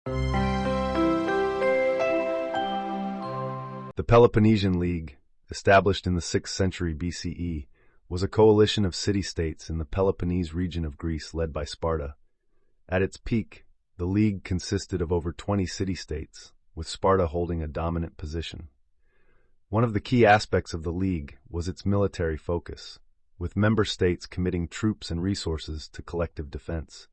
The Peloponnesian League, established in the 6th century BCE, was a coalition of city-states in the Peloponnese region of Greece led by Sparta. At its peak, the league consisted of over 20 city-states, with Sparta holding a dominant position. One of the key aspects of the league was its military focus, with member states committing troops and resources to collective defense.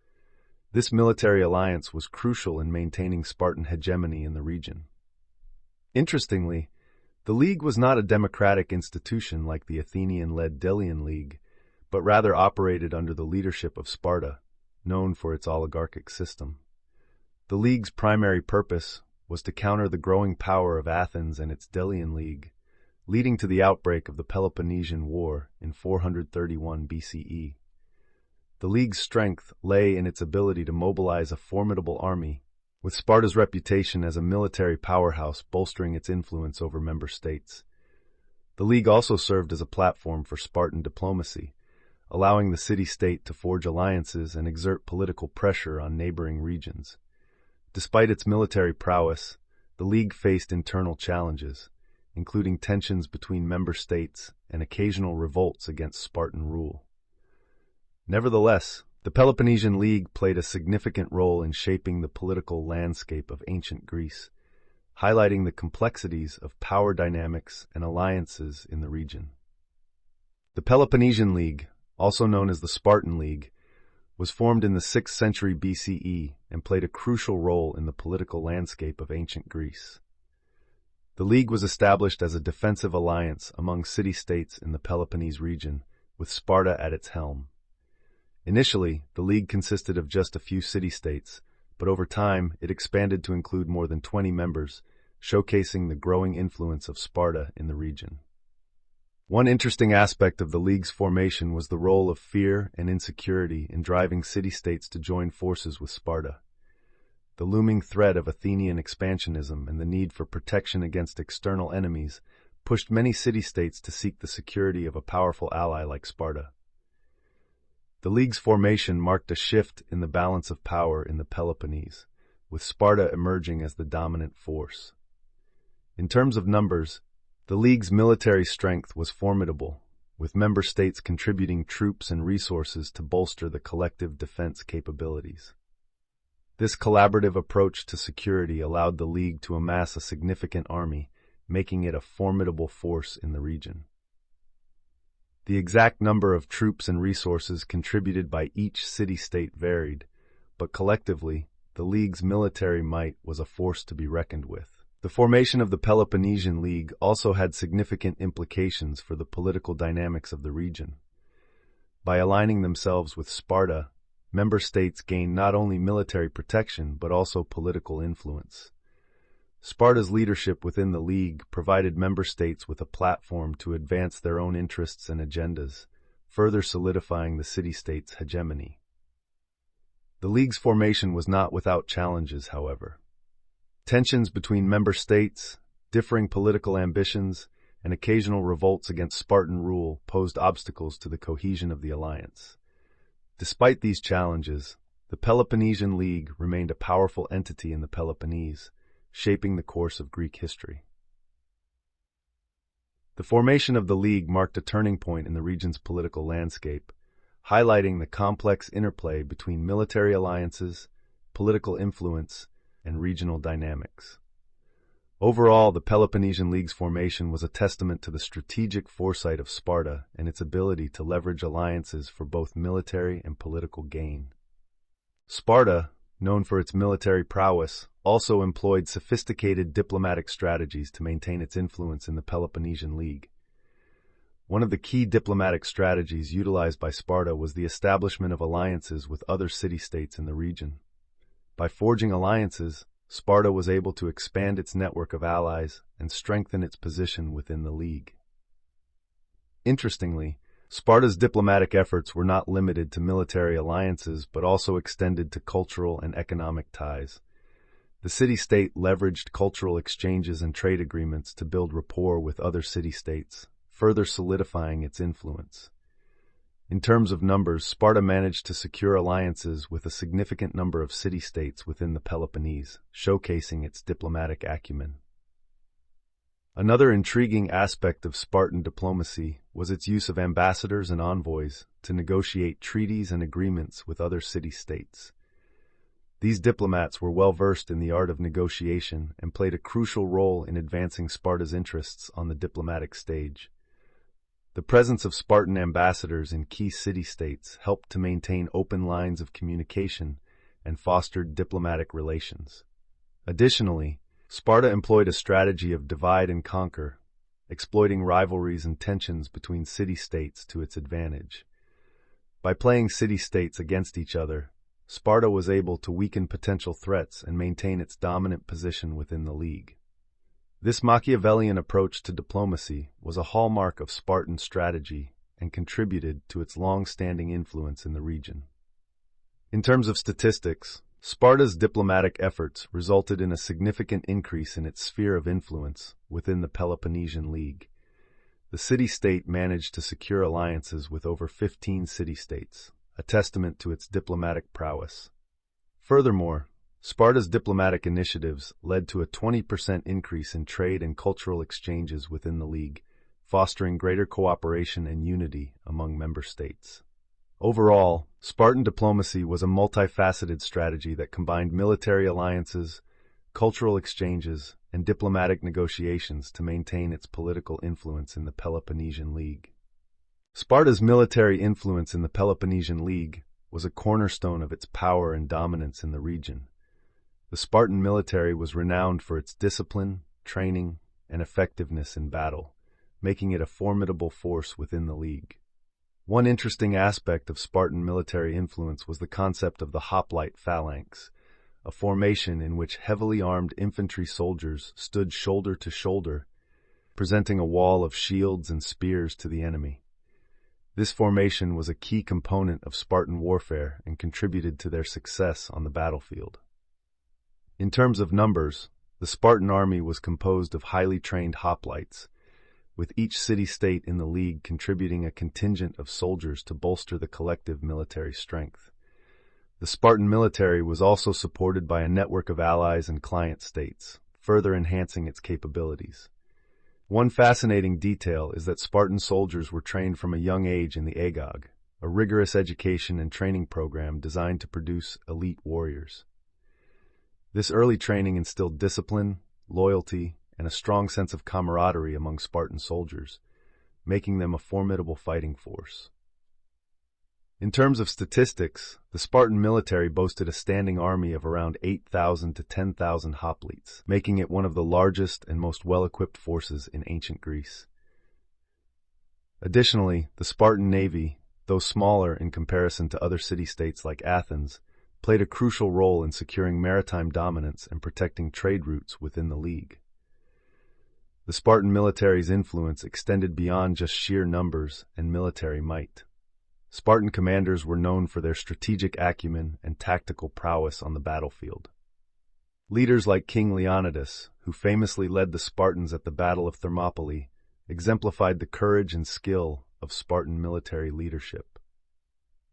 This military alliance was crucial in maintaining Spartan hegemony in the region. Interestingly, the league was not a democratic institution like the Athenian-led Delian League, but rather operated under the leadership of Sparta, known for its oligarchic system. The league's primary purpose was to counter the growing power of Athens and its Delian League, leading to the outbreak of the Peloponnesian War in 431 BCE. The league's strength lay in its ability to mobilize a formidable army, with Sparta's reputation as a military powerhouse bolstering its influence over member states. The league also served as a platform for Spartan diplomacy, allowing the city-state to forge alliances and exert political pressure on neighboring regions. Despite its military prowess, the league faced internal challenges, including tensions between member states and occasional revolts against Spartan rule. Nevertheless, the Peloponnesian League played a significant role in shaping the political landscape of ancient Greece, highlighting the complexities of power dynamics and alliances in the region. The Peloponnesian League, also known as the Spartan League, was formed in the 6th century BCE and played a crucial role in the political landscape of ancient Greece. The league was established as a defensive alliance among city-states in the Peloponnese region, with Sparta at its helm. Initially, the league consisted of just a few city-states, but over time it expanded to include more than 20 members, showcasing the growing influence of Sparta in the region. One interesting aspect of the league's formation was the role of fear and insecurity in driving city-states to join forces with Sparta. The looming threat of Athenian expansionism and the need for protection against external enemies pushed many city-states to seek the security of a powerful ally like Sparta. The league's formation marked a shift in the balance of power in the Peloponnese, with Sparta emerging as the dominant force. In terms of numbers, the league's military strength was formidable, with member states contributing troops and resources to bolster the collective defense capabilities. This collaborative approach to security allowed the league to amass a significant army, making it a formidable force in the region. The exact number of troops and resources contributed by each city-state varied, but collectively, the league's military might was a force to be reckoned with. The formation of the Peloponnesian League also had significant implications for the political dynamics of the region. By aligning themselves with Sparta, member states gained not only military protection but also political influence. Sparta's leadership within the league provided member states with a platform to advance their own interests and agendas, further solidifying the city-state's hegemony. The league's formation was not without challenges, however. Tensions between member states, differing political ambitions, and occasional revolts against Spartan rule posed obstacles to the cohesion of the alliance. Despite these challenges, the Peloponnesian League remained a powerful entity in the Peloponnese, shaping the course of Greek history. The formation of the League marked a turning point in the region's political landscape, highlighting the complex interplay between military alliances, political influence, and regional dynamics. Overall, the Peloponnesian League's formation was a testament to the strategic foresight of Sparta and its ability to leverage alliances for both military and political gain. Sparta, known for its military prowess, also employed sophisticated diplomatic strategies to maintain its influence in the Peloponnesian League. One of the key diplomatic strategies utilized by Sparta was the establishment of alliances with other city-states in the region. By forging alliances, Sparta was able to expand its network of allies and strengthen its position within the League. Interestingly, Sparta's diplomatic efforts were not limited to military alliances but also extended to cultural and economic ties. The city-state leveraged cultural exchanges and trade agreements to build rapport with other city-states, further solidifying its influence. In terms of numbers, Sparta managed to secure alliances with a significant number of city-states within the Peloponnese, showcasing its diplomatic acumen. Another intriguing aspect of Spartan diplomacy was its use of ambassadors and envoys to negotiate treaties and agreements with other city-states. These diplomats were well versed in the art of negotiation and played a crucial role in advancing Sparta's interests on the diplomatic stage. The presence of Spartan ambassadors in key city-states helped to maintain open lines of communication and fostered diplomatic relations. Additionally, Sparta employed a strategy of divide and conquer, exploiting rivalries and tensions between city-states to its advantage. By playing city-states against each other, Sparta was able to weaken potential threats and maintain its dominant position within the league. This Machiavellian approach to diplomacy was a hallmark of Spartan strategy and contributed to its long-standing influence in the region. In terms of statistics, Sparta's diplomatic efforts resulted in a significant increase in its sphere of influence within the Peloponnesian League. The city-state managed to secure alliances with over 15 city-states, a testament to its diplomatic prowess. Furthermore, Sparta's diplomatic initiatives led to a 20% increase in trade and cultural exchanges within the league, fostering greater cooperation and unity among member states. Overall, Spartan diplomacy was a multifaceted strategy that combined military alliances, cultural exchanges, and diplomatic negotiations to maintain its political influence in the Peloponnesian League. Sparta's military influence in the Peloponnesian League was a cornerstone of its power and dominance in the region. The Spartan military was renowned for its discipline, training, and effectiveness in battle, making it a formidable force within the league. One interesting aspect of Spartan military influence was the concept of the hoplite phalanx, a formation in which heavily armed infantry soldiers stood shoulder to shoulder, presenting a wall of shields and spears to the enemy. This formation was a key component of Spartan warfare and contributed to their success on the battlefield. In terms of numbers, the Spartan army was composed of highly trained hoplites, with each city-state in the league contributing a contingent of soldiers to bolster the collective military strength. The Spartan military was also supported by a network of allies and client states, further enhancing its capabilities. One fascinating detail is that Spartan soldiers were trained from a young age in the Agog, a rigorous education and training program designed to produce elite warriors. This early training instilled discipline, loyalty, and a strong sense of camaraderie among Spartan soldiers, making them a formidable fighting force. In terms of statistics, the Spartan military boasted a standing army of around 8,000 to 10,000 hoplites, making it one of the largest and most well-equipped forces in ancient Greece. Additionally, the Spartan navy, though smaller in comparison to other city-states like Athens, played a crucial role in securing maritime dominance and protecting trade routes within the league. The Spartan military's influence extended beyond just sheer numbers and military might. Spartan commanders were known for their strategic acumen and tactical prowess on the battlefield. Leaders like King Leonidas, who famously led the Spartans at the Battle of Thermopylae, exemplified the courage and skill of Spartan military leadership.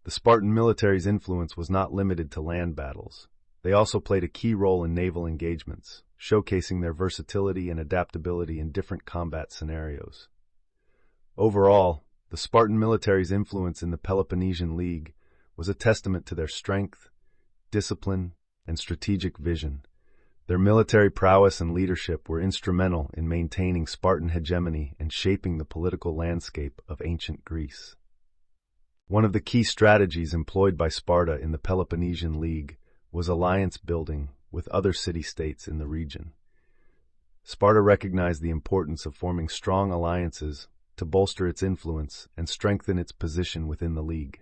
The Spartan military's influence was not limited to land battles. They also played a key role in naval engagements, showcasing their versatility and adaptability in different combat scenarios. Overall, the Spartan military's influence in the Peloponnesian League was a testament to their strength, discipline, and strategic vision. Their military prowess and leadership were instrumental in maintaining Spartan hegemony and shaping the political landscape of ancient Greece. One of the key strategies employed by Sparta in the Peloponnesian League was alliance building with other city-states in the region. Sparta recognized the importance of forming strong alliances to bolster its influence and strengthen its position within the league.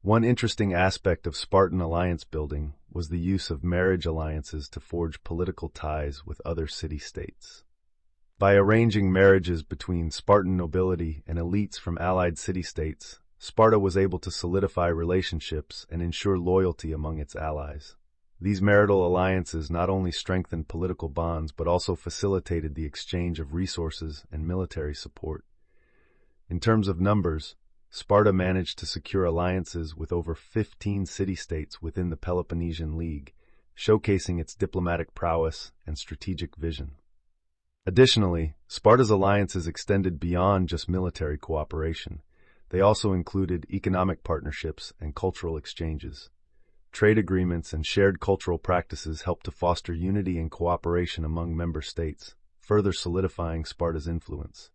One interesting aspect of Spartan alliance building was the use of marriage alliances to forge political ties with other city-states. By arranging marriages between Spartan nobility and elites from allied city-states, Sparta was able to solidify relationships and ensure loyalty among its allies. These marital alliances not only strengthened political bonds but also facilitated the exchange of resources and military support. In terms of numbers, Sparta managed to secure alliances with over 15 city-states within the Peloponnesian League, showcasing its diplomatic prowess and strategic vision. Additionally, Sparta's alliances extended beyond just military cooperation. They also included economic partnerships and cultural exchanges. Trade agreements and shared cultural practices helped to foster unity and cooperation among member states, further solidifying Sparta's influence.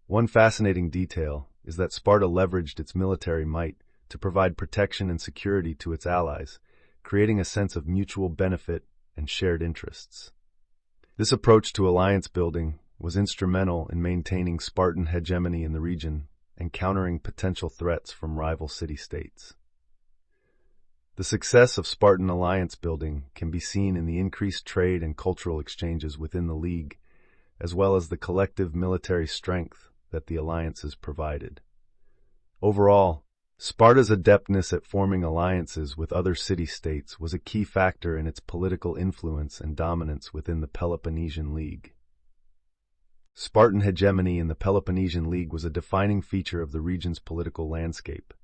One fascinating detail is that Sparta leveraged its military might to provide protection and security to its allies, creating a sense of mutual benefit and shared interests. This approach to alliance building was instrumental in maintaining Spartan hegemony in the region and countering potential threats from rival city-states. The success of Spartan alliance building can be seen in the increased trade and cultural exchanges within the League, as well as the collective military strength that the alliances provided. Overall, Sparta's adeptness at forming alliances with other city-states was a key factor in its political influence and dominance within the Peloponnesian League. Spartan hegemony in the Peloponnesian League was a defining feature of the region's political landscape.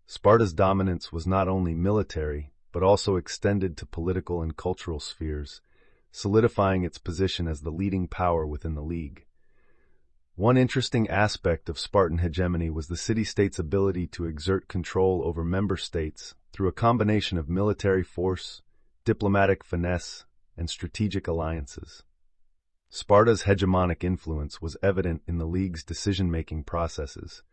Sparta's dominance was not only military, but also extended to political and cultural spheres, solidifying its position as the leading power within the League. One interesting aspect of Spartan hegemony was the city-states' ability to exert control over member states through a combination of military force, diplomatic finesse, and strategic alliances. Sparta's hegemonic influence was evident in the League's decision-making processes,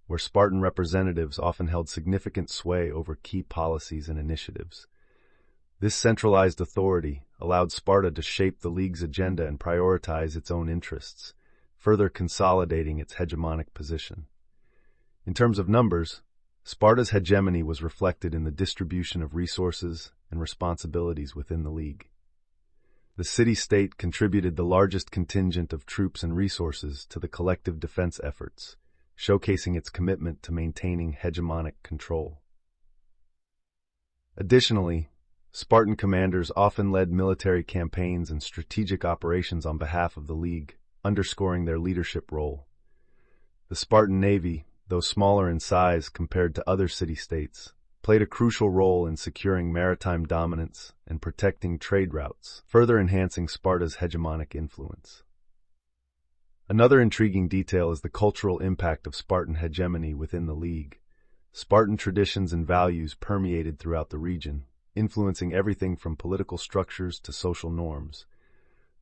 where Spartan representatives often held significant sway over key policies and initiatives. This centralized authority allowed Sparta to shape the League's agenda and prioritize its own interests, further consolidating its hegemonic position. In terms of numbers, Sparta's hegemony was reflected in the distribution of resources and responsibilities within the League. The city-state contributed the largest contingent of troops and resources to the collective defense efforts, showcasing its commitment to maintaining hegemonic control. Additionally, Spartan commanders often led military campaigns and strategic operations on behalf of the League, underscoring their leadership role. The Spartan navy, though smaller in size compared to other city-states, played a crucial role in securing maritime dominance and protecting trade routes, further enhancing Sparta's hegemonic influence. Another intriguing detail is the cultural impact of Spartan hegemony within the League. Spartan traditions and values permeated throughout the region, influencing everything from political structures to social norms.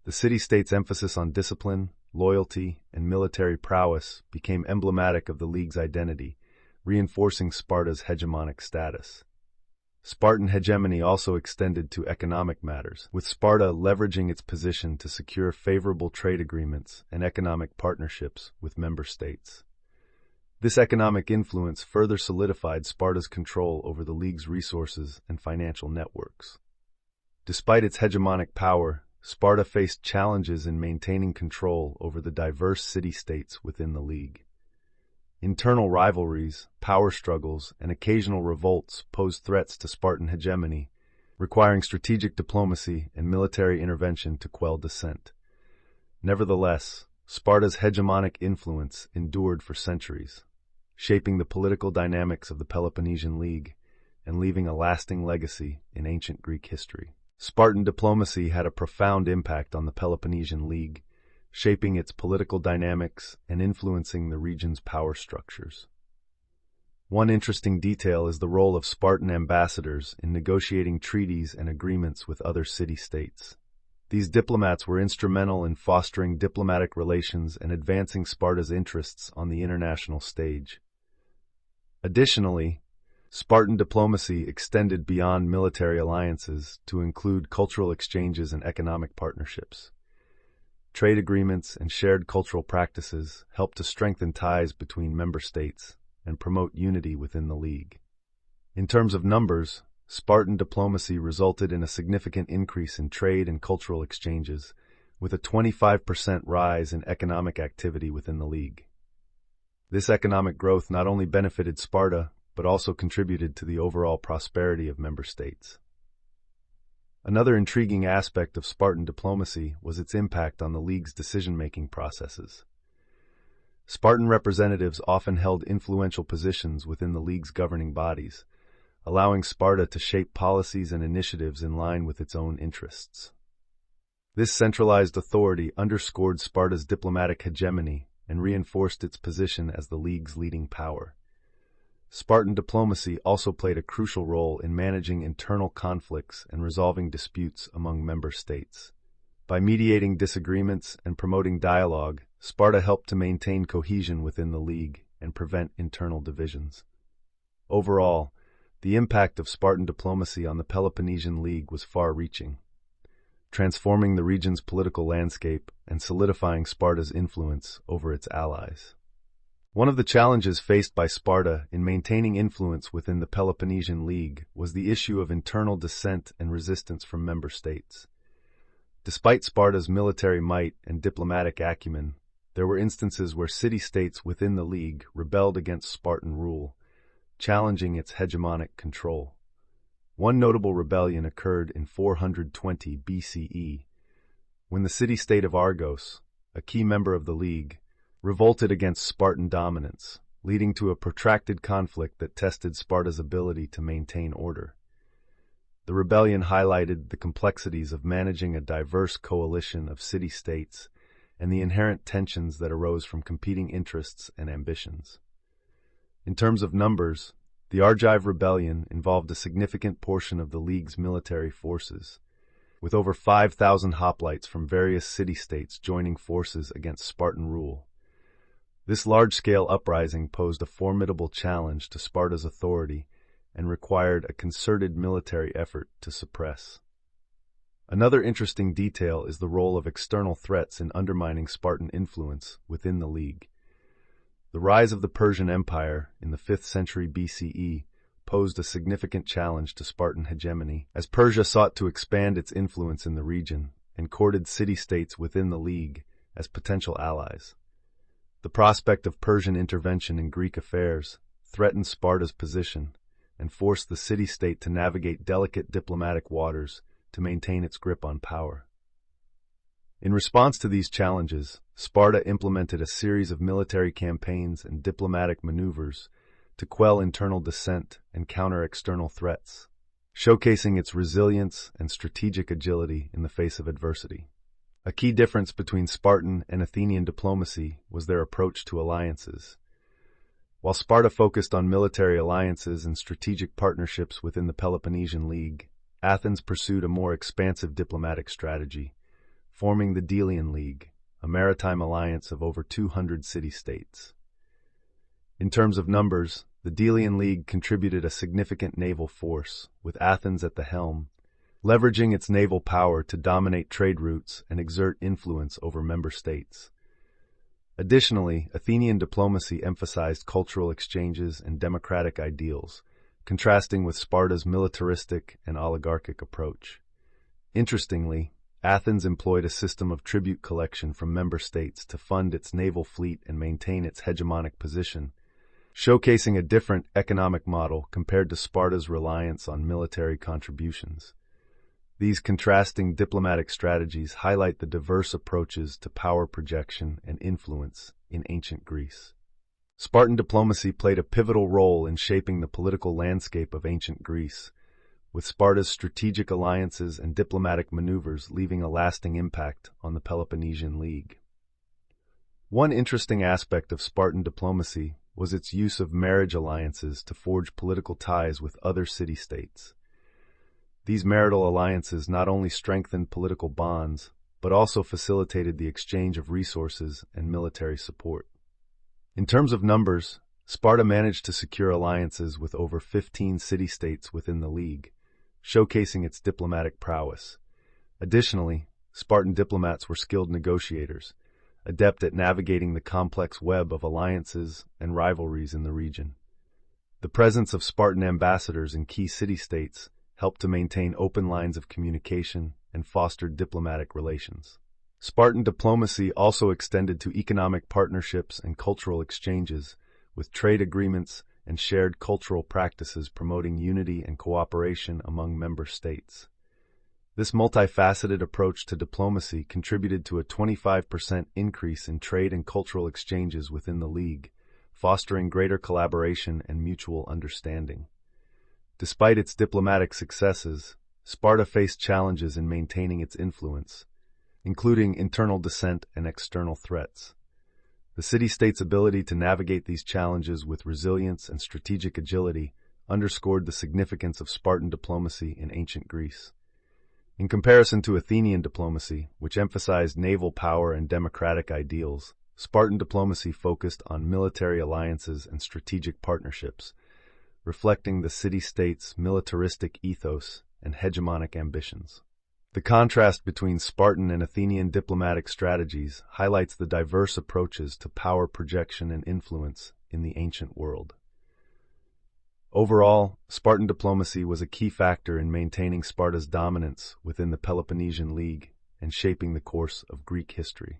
The city-state's emphasis on discipline, loyalty, and military prowess became emblematic of the League's identity, reinforcing Sparta's hegemonic status. Spartan hegemony also extended to economic matters, with Sparta leveraging its position to secure favorable trade agreements and economic partnerships with member states. This economic influence further solidified Sparta's control over the League's resources and financial networks. Despite its hegemonic power, Sparta faced challenges in maintaining control over the diverse city-states within the League. Internal rivalries, power struggles, and occasional revolts posed threats to Spartan hegemony, requiring strategic diplomacy and military intervention to quell dissent. Nevertheless, Sparta's hegemonic influence endured for centuries, shaping the political dynamics of the Peloponnesian League and leaving a lasting legacy in ancient Greek history. Spartan diplomacy had a profound impact on the Peloponnesian League, shaping its political dynamics and influencing the region's power structures. One interesting detail is the role of Spartan ambassadors in negotiating treaties and agreements with other city-states. These diplomats were instrumental in fostering diplomatic relations and advancing Sparta's interests on the international stage. Additionally, Spartan diplomacy extended beyond military alliances to include cultural exchanges and economic partnerships. Trade agreements and shared cultural practices helped to strengthen ties between member states and promote unity within the League. In terms of numbers, Spartan diplomacy resulted in a significant increase in trade and cultural exchanges, with a 25% rise in economic activity within the League. This economic growth not only benefited Sparta, but also contributed to the overall prosperity of member states. Another intriguing aspect of Spartan diplomacy was its impact on the League's decision-making processes. Spartan representatives often held influential positions within the league's governing bodies, allowing Sparta to shape policies and initiatives in line with its own interests. This centralized authority underscored Sparta's diplomatic hegemony and reinforced its position as the league's leading power. Spartan diplomacy also played a crucial role in managing internal conflicts and resolving disputes among member states. By mediating disagreements and promoting dialogue, Sparta helped to maintain cohesion within the league and prevent internal divisions. Overall, the impact of Spartan diplomacy on the Peloponnesian League was far-reaching, transforming the region's political landscape and solidifying Sparta's influence over its allies. One of the challenges faced by Sparta in maintaining influence within the Peloponnesian League was the issue of internal dissent and resistance from member states. Despite Sparta's military might and diplomatic acumen, there were instances where city-states within the league rebelled against Spartan rule, challenging its hegemonic control. One notable rebellion occurred in 420 BCE, when the city-state of Argos, a key member of the league, revolted against Spartan dominance, leading to a protracted conflict that tested Sparta's ability to maintain order. The rebellion highlighted the complexities of managing a diverse coalition of city-states and the inherent tensions that arose from competing interests and ambitions. In terms of numbers, the Argive rebellion involved a significant portion of the league's military forces, with over 5,000 hoplites from various city-states joining forces against Spartan rule. This large-scale uprising posed a formidable challenge to Sparta's authority and required a concerted military effort to suppress. Another interesting detail is the role of external threats in undermining Spartan influence within the league. The rise of the Persian Empire in the 5th century BCE posed a significant challenge to Spartan hegemony, as Persia sought to expand its influence in the region and courted city-states within the league as potential allies. The prospect of Persian intervention in Greek affairs threatened Sparta's position and forced the city-state to navigate delicate diplomatic waters to maintain its grip on power. In response to these challenges, Sparta implemented a series of military campaigns and diplomatic maneuvers to quell internal dissent and counter external threats, showcasing its resilience and strategic agility in the face of adversity. A key difference between Spartan and Athenian diplomacy was their approach to alliances. While Sparta focused on military alliances and strategic partnerships within the Peloponnesian League, Athens pursued a more expansive diplomatic strategy, forming the Delian League, a maritime alliance of over 200 city-states. In terms of numbers, the Delian League contributed a significant naval force, with Athens at the helm, leveraging its naval power to dominate trade routes and exert influence over member states. Additionally, Athenian diplomacy emphasized cultural exchanges and democratic ideals, contrasting with Sparta's militaristic and oligarchic approach. Interestingly, Athens employed a system of tribute collection from member states to fund its naval fleet and maintain its hegemonic position, showcasing a different economic model compared to Sparta's reliance on military contributions. These contrasting diplomatic strategies highlight the diverse approaches to power projection and influence in ancient Greece. Spartan diplomacy played a pivotal role in shaping the political landscape of ancient Greece, with Sparta's strategic alliances and diplomatic maneuvers leaving a lasting impact on the Peloponnesian League. One interesting aspect of Spartan diplomacy was its use of marriage alliances to forge political ties with other city-states. These marital alliances not only strengthened political bonds, but also facilitated the exchange of resources and military support. In terms of numbers, Sparta managed to secure alliances with over 15 city-states within the league, showcasing its diplomatic prowess. Additionally, Spartan diplomats were skilled negotiators, adept at navigating the complex web of alliances and rivalries in the region. The presence of Spartan ambassadors in key city-states helped to maintain open lines of communication and fostered diplomatic relations. Spartan diplomacy also extended to economic partnerships and cultural exchanges, with trade agreements and shared cultural practices promoting unity and cooperation among member states. This multifaceted approach to diplomacy contributed to a 25% increase in trade and cultural exchanges within the League, fostering greater collaboration and mutual understanding. Despite its diplomatic successes, Sparta faced challenges in maintaining its influence, including internal dissent and external threats. The city-state's ability to navigate these challenges with resilience and strategic agility underscored the significance of Spartan diplomacy in ancient Greece. In comparison to Athenian diplomacy, which emphasized naval power and democratic ideals, Spartan diplomacy focused on military alliances and strategic partnerships, reflecting the city-state's militaristic ethos and hegemonic ambitions. The contrast between Spartan and Athenian diplomatic strategies highlights the diverse approaches to power projection and influence in the ancient world. Overall, Spartan diplomacy was a key factor in maintaining Sparta's dominance within the Peloponnesian League and shaping the course of Greek history.